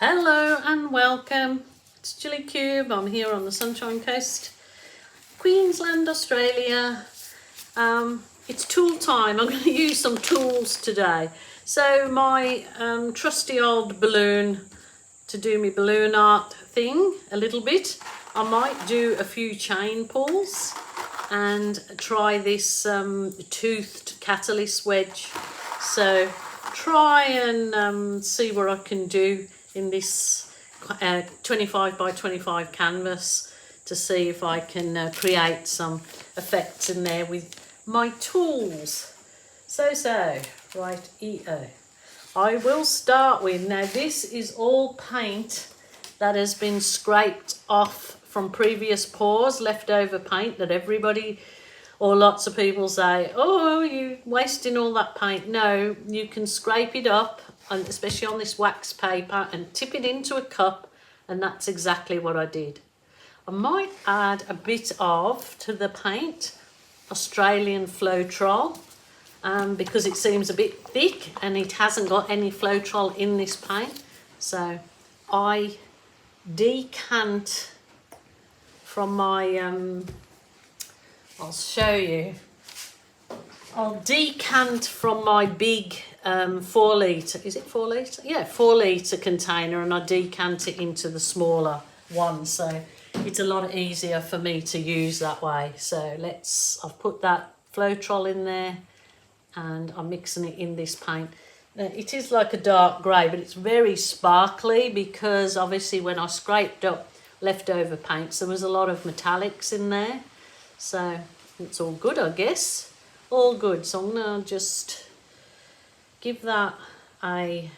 Hello and welcome. It's Gilly Cube. I'm here on the Sunshine Coast, Queensland, Australia. It's tool time. I'm going to use some tools today. So my trusty old balloon, to do my balloon art thing a little bit. I might do a few chain pulls and try this toothed catalyst wedge. So try and see what I can do in this 25 by 25 canvas to see if I can create some effects in there with my tools. Right, I will start with, now this is all paint that has been scraped off from previous pours, leftover paint that everybody or lots of people say, oh, you're wasting all that paint. No, you can scrape it up, and especially on this wax paper, and tip it into a cup, and that's exactly what I did. I might add a bit of, to the paint, Australian Floetrol, because it seems a bit thick and it hasn't got any Floetrol in this paint. So I decant from my, I'll show you. I'll decant from my big 4 litre, is it 4 litre? Yeah, 4 litre container, and I decant it into the smaller one. So it's a lot easier for me to use that way. So I've put that Floetrol in there and I'm mixing it in this paint. Now, it is like a dark grey, but it's very sparkly because obviously when I scraped up leftover paints, there was a lot of metallics in there. So it's all good, I guess. All good. So I'm going to just give that a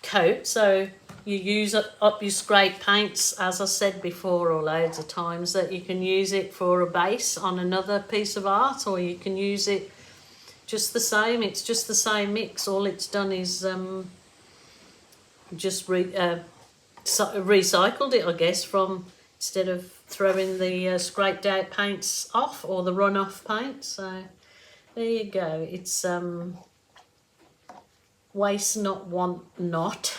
coat. So you use up your scrape paints, as I said before or loads of times, that you can use it for a base on another piece of art, or you can use it just the same. It's just the same mix. All it's done is just recycled it, I guess, from, instead of throwing the scraped out paints off or the run-off paint. So there you go. It's waste not, want not.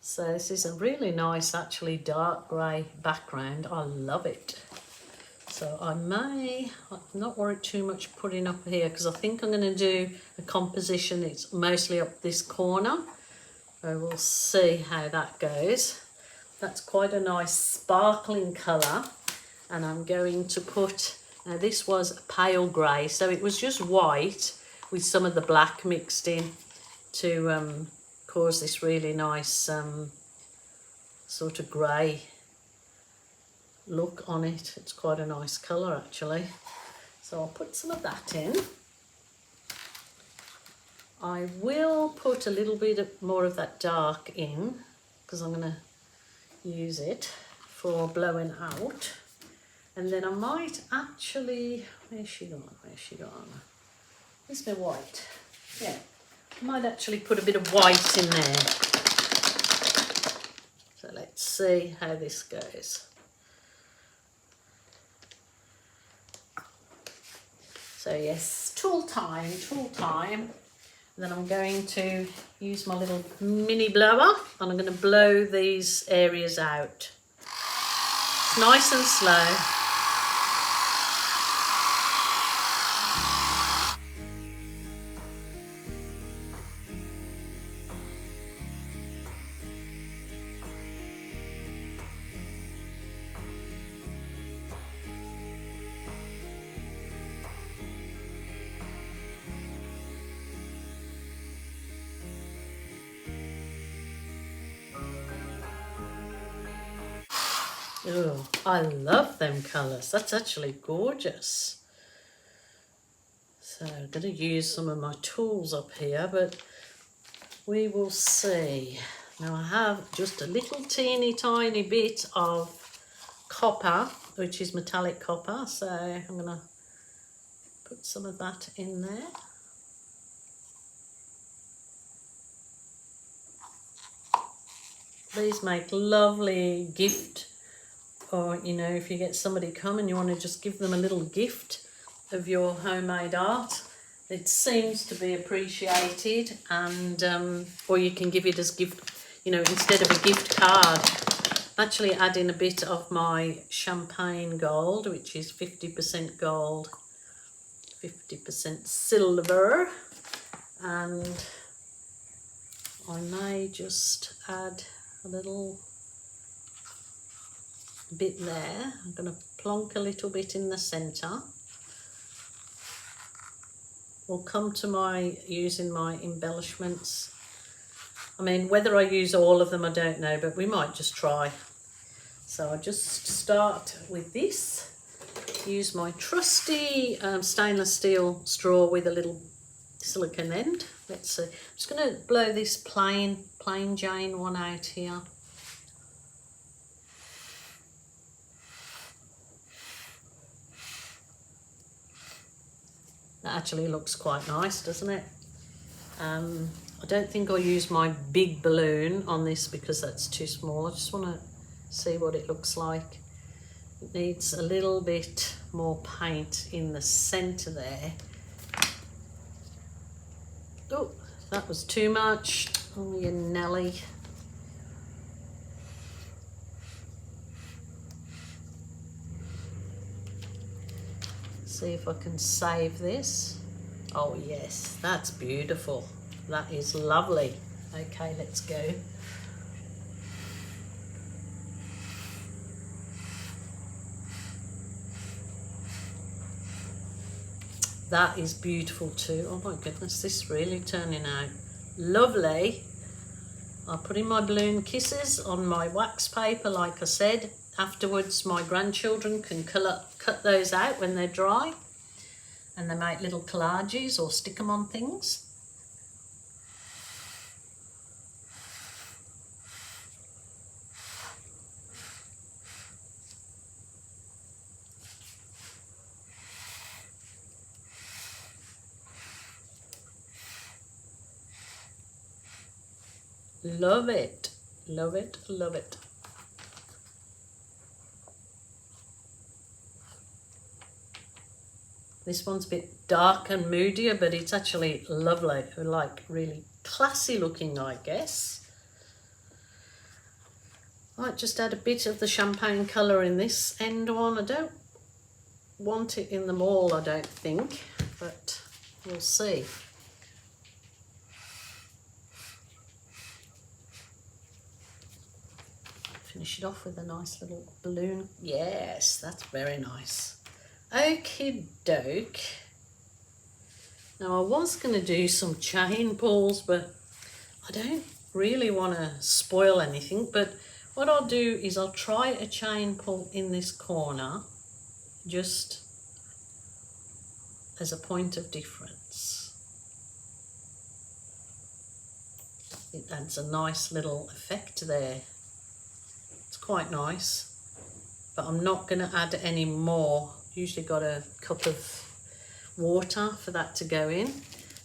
So this is a really nice, actually dark grey background. I love it. So I'm not worried too much putting up here, because I think I'm going to do a composition. It's mostly up this corner. So we'll see how that goes. That's quite a nice sparkling colour. And I'm going to put, now this was a pale grey, so it was just white with some of the black mixed in to cause this really nice sort of grey look on it. It's quite a nice colour actually. So I'll put some of that in. I will put a little bit more of that dark in, because I'm going to use it for blowing out. And then I might actually, where's she gone? Where's my white? Yeah, I might actually put a bit of white in there. So let's see how this goes. So yes, tool time. And then I'm going to use my little mini blower and I'm going to blow these areas out. It's nice and slow. Oh, I love them colours. That's actually gorgeous. So I'm going to use some of my tools up here, but we will see. Now I have just a little teeny tiny bit of copper, which is metallic copper. So I'm going to put some of that in there. These make lovely gift, or you know, if you get somebody come and you want to just give them a little gift of your homemade art, It seems to be appreciated, and or you can give it as gift, you know, instead of a gift card. Actually add in a bit of my champagne gold, which is 50% gold, 50% silver, and I may just add a little bit there. I'm going to plonk a little bit in the centre. We'll come to my using my embellishments. I mean, whether I use all of them, I don't know, but we might just try. So I'll just start with this. Use my trusty stainless steel straw with a little silicone end. Let's see. I'm just going to blow this plain Jane one out here. That actually looks quite nice, doesn't it? I don't think I'll use my big balloon on this because that's too small. I just want to see what it looks like. It needs a little bit more paint in the centre there. Oh, that was too much. Oh, you Nelly. See if I can save this. Oh yes, that's beautiful. That is lovely. Okay, let's go. That is beautiful too. Oh my goodness, this is really turning out lovely. I'll put in my balloon kisses on my wax paper, like I said. Afterwards, my grandchildren can cut those out when they're dry, and they make little collages or stick them on things. Love it, love it, love it. This one's a bit dark and moodier, but it's actually lovely, like really classy looking, I guess. I might just add a bit of the champagne colour in this end one. I don't want it in them all, I don't think, but we'll see. Finish it off with a nice little balloon. Yes, that's very nice. Okie doke. Now I was going to do some chain pulls, but I don't really want to spoil anything. But what I'll do is I'll try a chain pull in this corner, just as a point of difference. It adds a nice little effect there. Quite nice, but I'm not going to add any more. Usually got a cup of water for that to go in,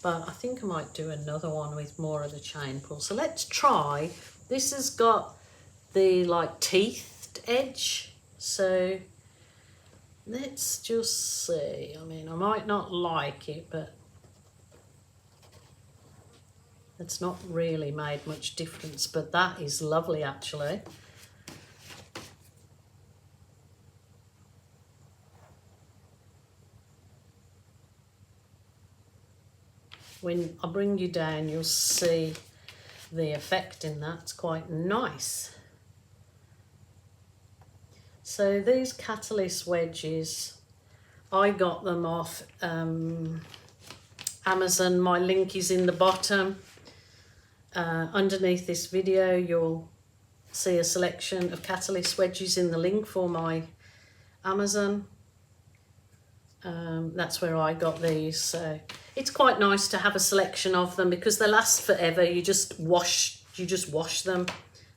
but I think I might do another one with more of the chain pull. So let's try. This has got the like teethed edge, so let's just see. I mean, I might not like it, but it's not really made much difference, but that is lovely actually. When I bring you down, you'll see the effect in that. It's quite nice. So these catalyst wedges, I got them off Amazon. My link is in the bottom. Underneath this video, you'll see a selection of catalyst wedges in the link for my Amazon. That's where I got these. So it's quite nice to have a selection of them because they last forever. You just wash them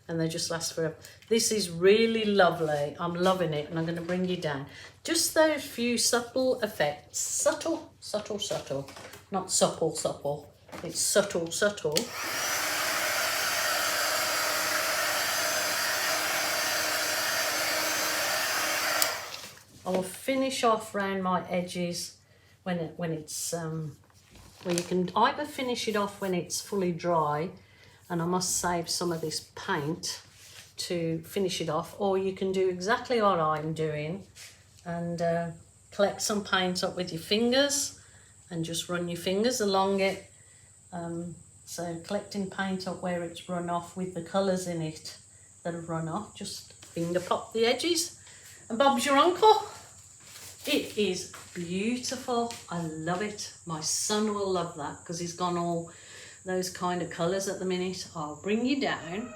and they just last forever. This is really lovely. I'm loving it, and I'm going to bring you down. Just those few subtle effects. Subtle. Not supple. It's subtle. I will finish off around my edges when it's where you can either finish it off when it's fully dry, and I must save some of this paint to finish it off, or you can do exactly what I'm doing and collect some paint up with your fingers and just run your fingers along it. So collecting paint up where it's run off with the colours in it that have run off, just finger pop the edges and Bob's your uncle. It is beautiful. I love it. My son will love that because he's gone all those kind of colours at the minute. I'll bring you down